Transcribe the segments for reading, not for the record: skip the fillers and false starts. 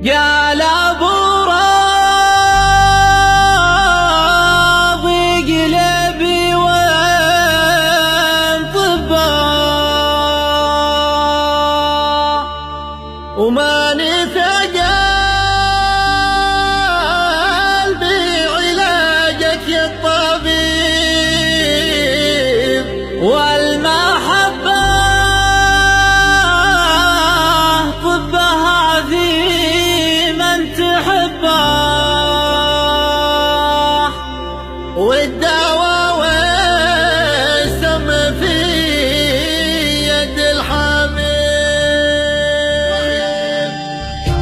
قال ابو راضي قلبي وين طبا وما نفع قلبي علاجك يا الطبيب والمحبة طبها في من تحبه والدواء والسم في يد الحبيب.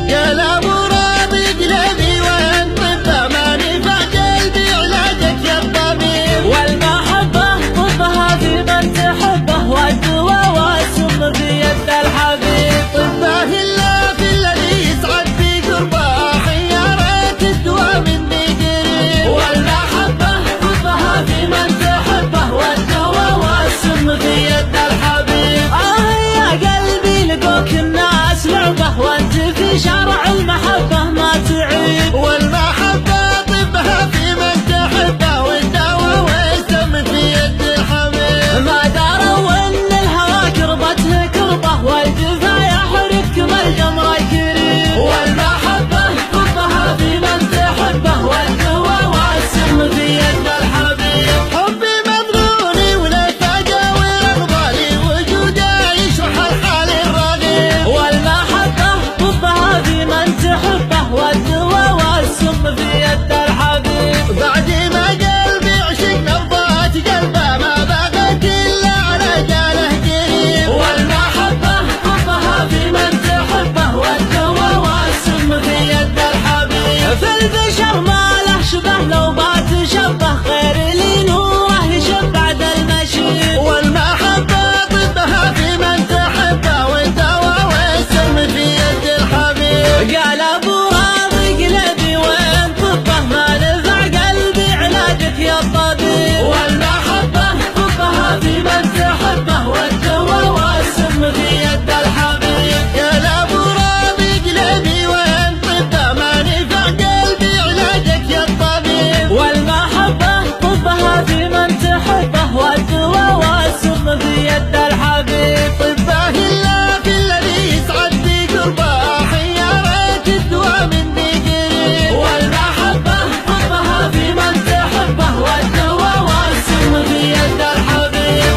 قال ابو راضي قلبي وين طبه ما نفع قلبي علاجك يا الطبيب والمحبة طبها في من تحبه والدواء والسم في يد الحبيب. طبه الا في الذي يسعد في قربه حيارة الدواء مني قريب والمحبة طبها في من تحبه والدواء والسم في يد الحبيب. يا قلبي لقوك الناس لعبه وانت في شارع المحبة ما تعيب. والمحبة طبها في من تحبه والدواء والسم في يد الحبيب. ما داروا ان الهوى كربته كربه والجفا يحرق كما الجمر الكريم. والمحبة طبها في من تحبه والدواء والسم في يد الحبيب. حبي مظنوني ولفاقه ورغبه لي وجوده يشرح الحال الرغيب. والمحبة طبها في من تحبه والدواء والسم في يد الحبيب. بعد ما قلبي عشق نبضات قلبه ما بغت الا على جاله قريب. والمحبة طبها في من تحبه والدواء والسم في يد الحبيب. في البشر ما له شبه لو بات شبه غير لي نوره يشب بعد المشي. والمحبة طبها في من تحبه والدواء والسم في يد الحبيب. قال ابو راضي قلبي وين طبه ما نفع قلبي علاجك يا الطبيب. والمحبة طبها في من تحبه والدواء والسم في يد الحبيب. يا لابو راضي قلبي وين طبه ما نفع قلبي علاجك يا الطبيب. والمحبة طبها في من تحبه والدواء والسم في يد الحبيب. طبه الا في الذي يسعد في قربه حيارة الدواء مني قريب. والمحبة طبها في من تحبه والدواء والسم في يد الحبيب.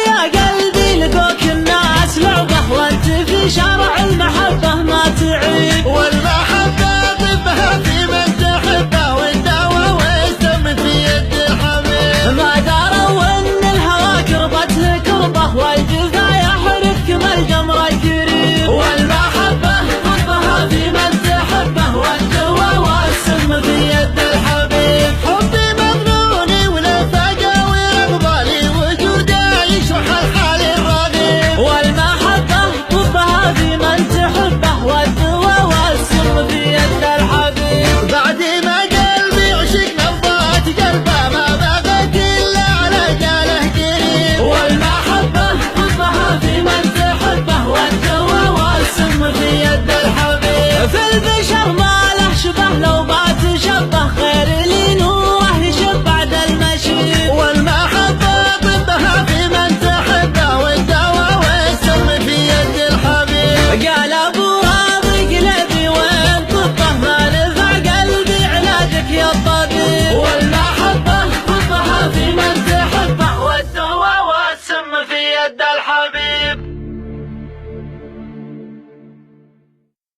يا قلبي لقوك الناس لعبه وانت في شارع المحبة ما تعيب. والمحبة طبها في من تحبه والدواء والسم في يد الحبيب. ما داروا ان الهوى كربته كربه والجفا يحرق كما الجمر الكريم. والمحبة طبها في من تحبه والدواء والسم في يد الحبيب. حبي مظنوني ولفاقه ورغبه لي وجوده يشرح الحال الرغيب. والمحبة طبها في من تحبه والدواء والسم في يد الحبيب. بعد ما قلبي عشق نبضات قلبه ما بغت الا على جاله قريب. والمحبة طبها في من تحبه والدواء والسم في يد الحبيب. في البشر ما له شبه لو بات شبه غير لي نوره يشب بعد المشي. والمحبة طبها في من تحبه والدواء والسم في يد الحبيب. قال ابو راضي قلبي وين طبه ما نفع قلبي علاجك يا الطبيب. والمحبة طبها في من تحبه والدواء والسم في يد الحبيب.